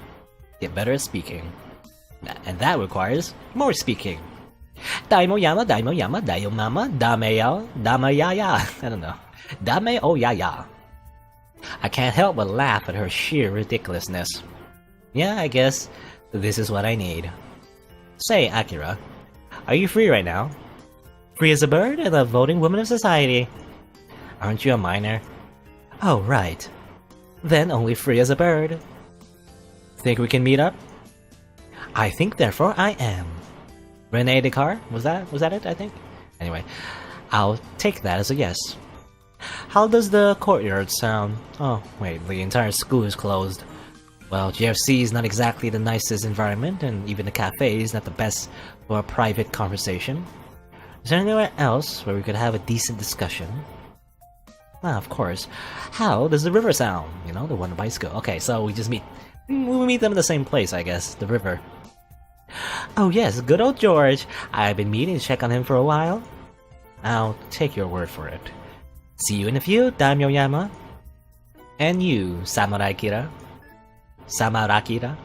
Get better at speaking. And that requires more speaking. Daimo yama, daimo yama, daimo mama, dameyo, damayaya. I don't know. Dame o yaya. I can't help but laugh at her sheer ridiculousness. Yeah, I guess this is what I need. Say, Akira, are you free right now? Free as a bird and a voting woman of society. Aren't you a minor? Oh, right. Then only free as a bird. Think we can meet up? I think, therefore I am. Rene Descartes? Was that it, I think? Anyway, I'll take that as a yes. How does the courtyard sound? Oh, wait, the entire school is closed. Well, GFC is not exactly the nicest environment, and even the cafe is not the best for a private conversation. Is there anywhere else where we could have a decent discussion? Ah, of course. How does the river sound? You know, the one by school. Okay, so we meet them in the same place, I guess, the river. Oh yes, good old George. I've been meaning to check on him for a while. I'll take your word for it. See you in a few, Daimyo Yama. And you, Samurai Kira. Samarakira.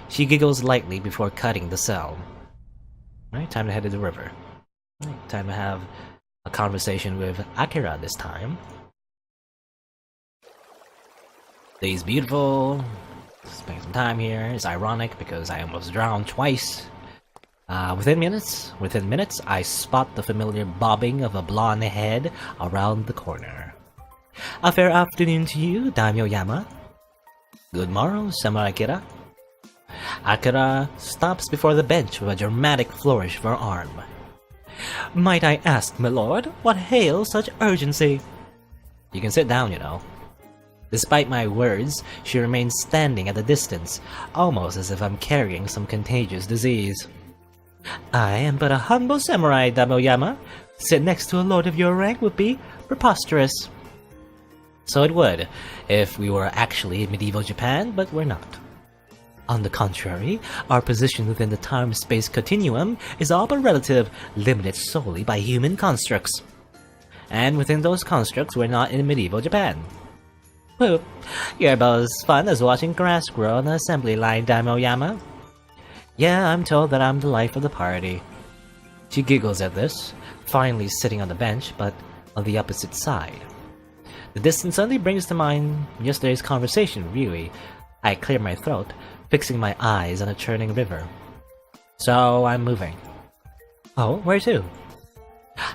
She giggles lightly before cutting the cell. Right, time to head to the river. Right, time to have a conversation with Akira this time. Day's beautiful. Spending some time here. It's ironic because I almost drowned twice. Within minutes, I spot the familiar bobbing of a blonde head around the corner. A fair afternoon to you, Daimyo Yama. Good morrow, Samurai Kira. Akira stops before the bench with a dramatic flourish of her arm. Might I ask, my lord, what hails such urgency? You can sit down, you know. Despite my words, she remains standing at a distance, almost as if I'm carrying some contagious disease. I am but a humble samurai, Daimyo Yama. Sit next to a lord of your rank would be preposterous. So it would, if we were actually in medieval Japan, but we're not. On the contrary, our position within the time-space continuum is all but relative, limited solely by human constructs. And within those constructs, we're not in medieval Japan. Whoop, you're about as fun as watching grass grow on the assembly line, Daimoyama. Yeah, I'm told that I'm the life of the party. She giggles at this, finally sitting on the bench, but on the opposite side. The distance suddenly brings to mind yesterday's conversation with Ryui. I clear my throat, fixing my eyes on a churning river. So I'm moving. Oh, where to?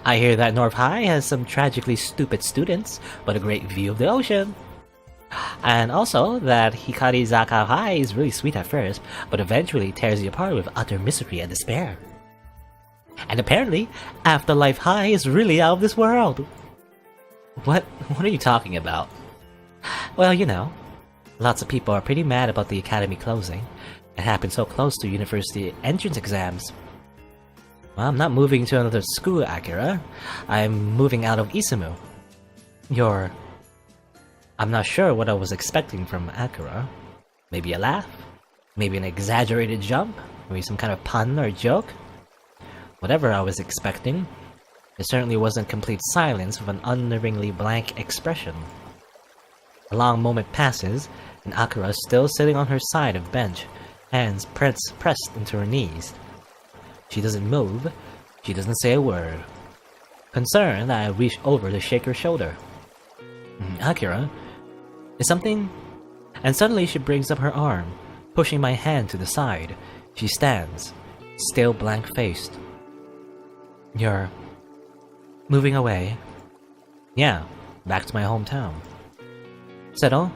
I hear that North High has some tragically stupid students, but a great view of the ocean. And also that Hikarizaka High is really sweet at first, but eventually tears you apart with utter misery and despair. And apparently, Afterlife High is really out of this world. What are you talking about? Well, you know, lots of people are pretty mad about the academy closing. It happened so close to university entrance exams. Well, I'm not moving to another school, Akira. I'm moving out of Izumo. I'm not sure what I was expecting from Akira. Maybe a laugh? Maybe an exaggerated jump? Maybe some kind of pun or joke? Whatever I was expecting, it certainly wasn't complete silence with an unnervingly blank expression. A long moment passes, and Akira is still sitting on her side of the bench, hands pressed into her knees. She doesn't move, she doesn't say a word. Concerned, I reach over to shake her shoulder. Akira, is something... And suddenly she brings up her arm, pushing my hand to the side. She stands, still blank-faced. You're... moving away? Yeah, back to my hometown. Settle?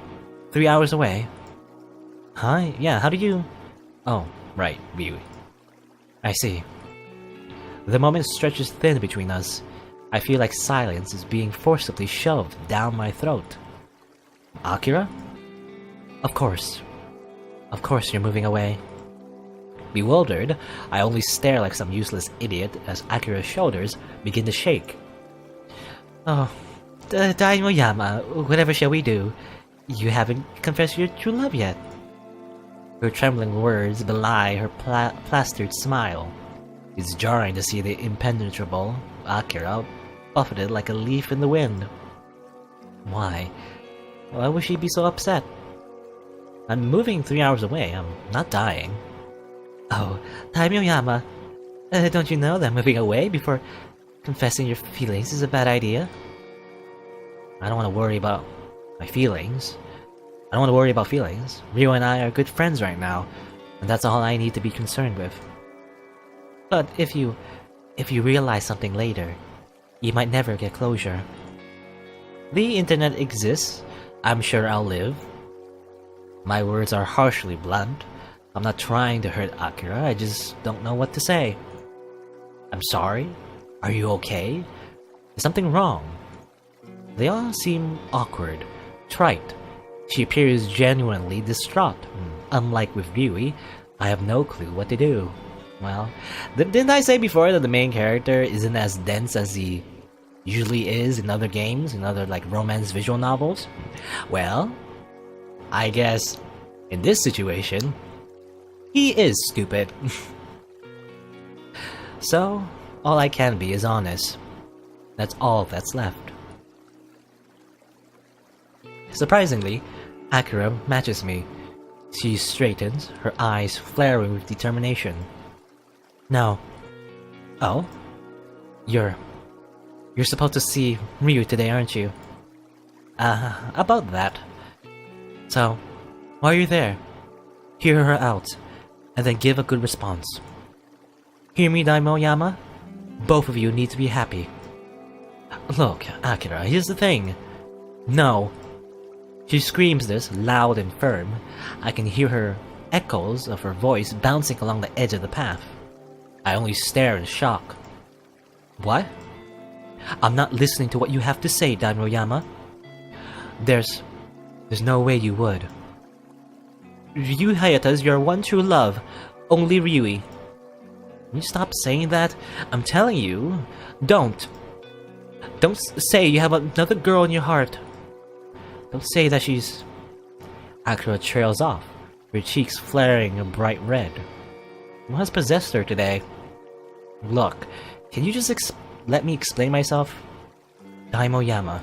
3 hours away? Huh? Yeah, how do you... Oh, right, Ryui. I see. The moment stretches thin between us. I feel like silence is being forcibly shoved down my throat. Akira? Of course. Of course you're moving away. Bewildered, I only stare like some useless idiot as Akira's shoulders begin to shake. Oh, Daimoyama, whatever shall we do? You haven't confessed your true love yet. Her trembling words belie her plastered smile. It's jarring to see the impenetrable Akira buffeted like a leaf in the wind. Why? Why would she be so upset? I'm moving 3 hours away, I'm not dying. Oh, Daimoyama, don't you know that moving away before confessing your feelings is a bad idea? I don't want to worry about my feelings. I don't want to worry about feelings. Ryo and I are good friends right now, and that's all I need to be concerned with. But if you realize something later, you might never get closure. The internet exists. I'm sure I'll live. My words are harshly blunt. I'm not trying to hurt Akira, I just don't know what to say. I'm sorry? Are you okay? Is something wrong? They all seem awkward, trite. She appears genuinely distraught. Unlike with Ryui, I have no clue what to do. Well, didn't I say before that the main character isn't as dense as he usually is in other games, in other like romance visual novels? Well, I guess in this situation, he is stupid. So, all I can be is honest. That's all that's left. Surprisingly, Akira matches me. She straightens, her eyes flaring with determination. No. Oh? You're supposed to see Ryu today, aren't you? About that. So, while you're there, hear her out, and then give a good response. Hear me, Daimoyama? Both of you need to be happy. Look, Akira, here's the thing. No. She screams this, loud and firm. I can hear her echoes of her voice bouncing along the edge of the path. I only stare in shock. What? I'm not listening to what you have to say, Daimoyama. There's no way you would. Ryu Hayata's your one true love. Only Ryui. Can you stop saying that? I'm telling you. Don't. Don't say you have another girl in your heart. Don't say that she's... Akira trails off, her cheeks flaring a bright red. What has possessed her today? Look, can you just let me explain myself? Daimoyama.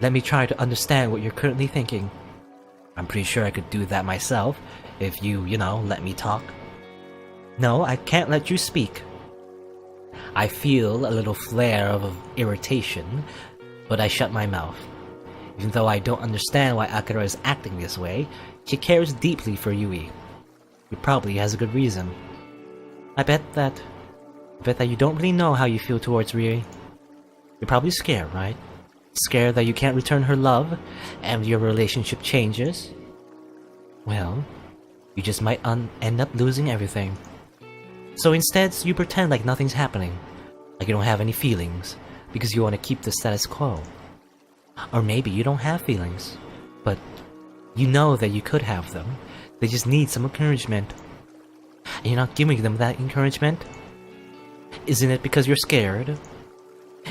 Let me try to understand what you're currently thinking. I'm pretty sure I could do that myself, if you know, let me talk. No, I can't let you speak. I feel a little flare of irritation, but I shut my mouth. Even though I don't understand why Akira is acting this way, she cares deeply for Yui. He probably has a good reason. I bet that you don't really know how you feel towards Ryui. You're probably scared, right? Scared that you can't return her love, and your relationship changes? Well, you just might end up losing everything. So instead, you pretend like nothing's happening, like you don't have any feelings, because you want to keep the status quo. Or maybe you don't have feelings, but you know that you could have them. They just need some encouragement. And you're not giving them that encouragement? Isn't it because you're scared?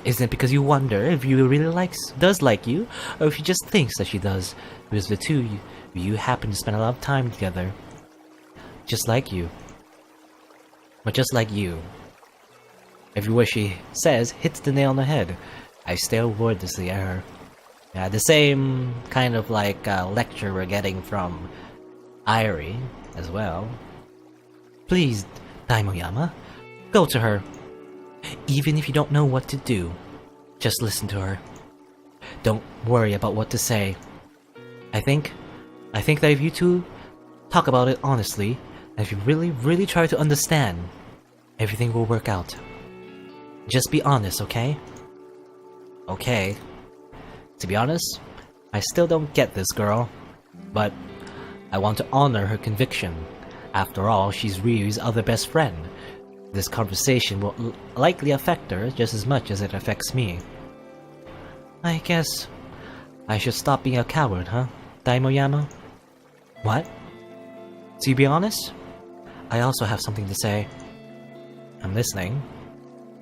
Isn't it because you wonder if Yui really does like you, or if she just thinks that she does, because the two you happen to spend a lot of time together? Just like you. But just like you. Every word she says hits the nail on the head. I stare wordlessly at her. Yeah, the same kind of lecture we're getting from Irie as well. Please, Daimoyama, go to her. Even if you don't know what to do, just listen to her. Don't worry about what to say. I think that if you two talk about it honestly, and if you really try to understand, everything will work out. Just be honest, okay? Okay. To be honest, I still don't get this girl, but I want to honor her conviction. After all, she's Ryu's other best friend. This conversation will likely affect her just as much as it affects me. I guess I should stop being a coward, huh, Daimoyama? What? To be honest, I also have something to say. I'm listening.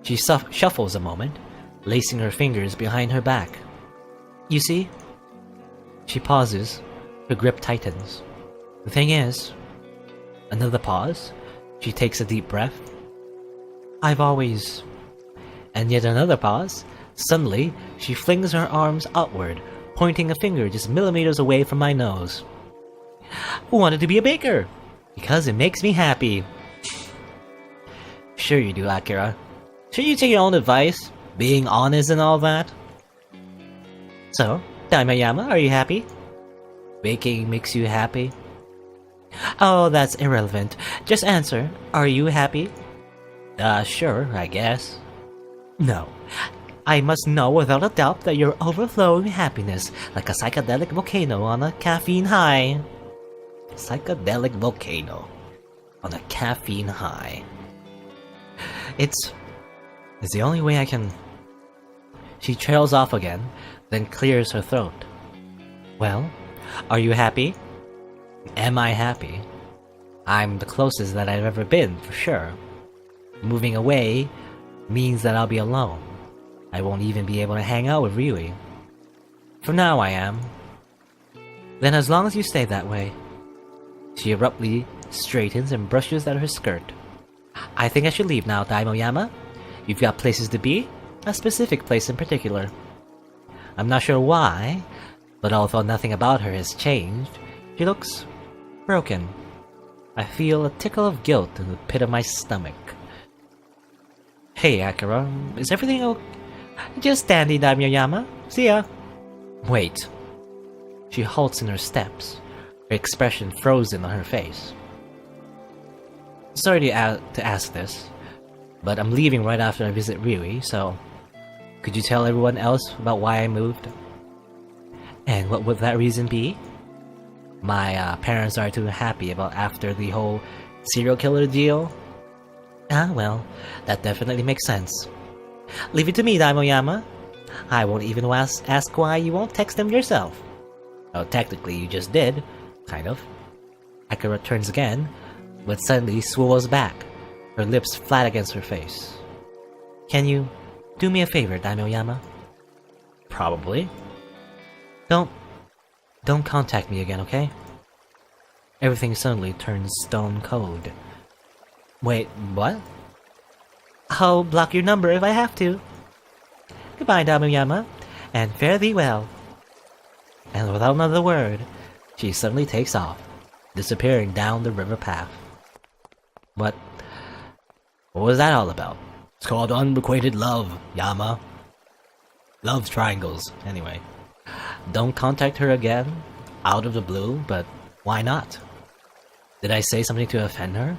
She shuffles a moment, lacing her fingers behind her back. You see? She pauses, her grip tightens. The thing is... Another pause. She takes a deep breath. I've always... And yet another pause. Suddenly, she flings her arms upward, pointing a finger just millimeters away from my nose. Wanted to be a baker! Because it makes me happy. Sure you do, Akira. Should you take your own advice? Being honest and all that? So, Daimoyama, are you happy? Baking makes you happy? Oh, that's irrelevant. Just answer, are you happy? Sure, I guess. No. I must know without a doubt that you're overflowing happiness, like a psychedelic volcano on a caffeine high. Psychedelic volcano on a caffeine high. It's the only way I can... She trails off again, then clears her throat. Well, are you happy? Am I happy? I'm the closest that I've ever been, for sure. Moving away means that I'll be alone. I won't even be able to hang out with Ryui. For now I am. Then as long as you stay that way. She abruptly straightens and brushes at her skirt. I think I should leave now, Daimoyama. You've got places to be, a specific place in particular. I'm not sure why, but although nothing about her has changed, she looks broken. I feel a tickle of guilt in the pit of my stomach. Hey, Akira, is everything okay? Just dandy, Daimoyama. See ya. Wait. She halts in her steps, her expression frozen on her face. Sorry to ask this, but I'm leaving right after I visit Ryui, so could you tell everyone else about why I moved? And what would that reason be? My parents are too happy about after the whole serial killer deal? Ah, well, that definitely makes sense. Leave it to me, Daimoyama. I won't even ask why you won't text them yourself. Oh, technically you just did, kind of. Akira turns again, but suddenly swivels back, her lips flat against her face. Can you do me a favor, Daimoyama? Probably. Don't contact me again, okay? Everything suddenly turns stone cold. Wait, what? I'll block your number if I have to. Goodbye, Damuyama, and fare thee well. And without another word, she suddenly takes off, disappearing down the river path. What was that all about? It's called unrequited love, Yama. Love triangles, anyway. Don't contact her again, out of the blue, but why not? Did I say something to offend her?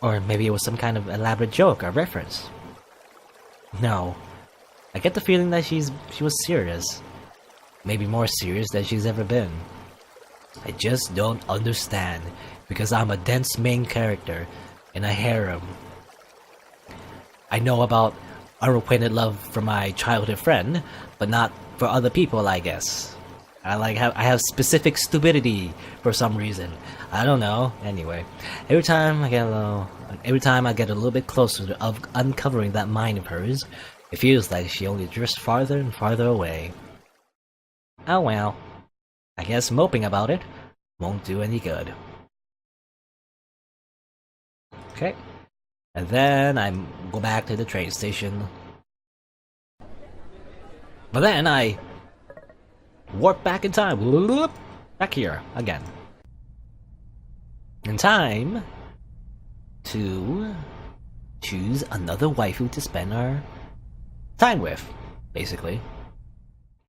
Or maybe it was some kind of elaborate joke or reference? No. I get the feeling that she was serious. Maybe more serious than she's ever been. I just don't understand, because I'm a dense main character in a harem. I know about unrequited love from my childhood friend, but not for other people, I guess. I have specific stupidity for some reason. I don't know. Anyway, every time I get a little bit closer to uncovering that mind of hers, it feels like she only drifts farther and farther away. Oh well. I guess moping about it won't do any good. Okay. And then I go back to the train station. But then I warp back in time. Back here again. In time to choose another waifu to spend our time with, basically.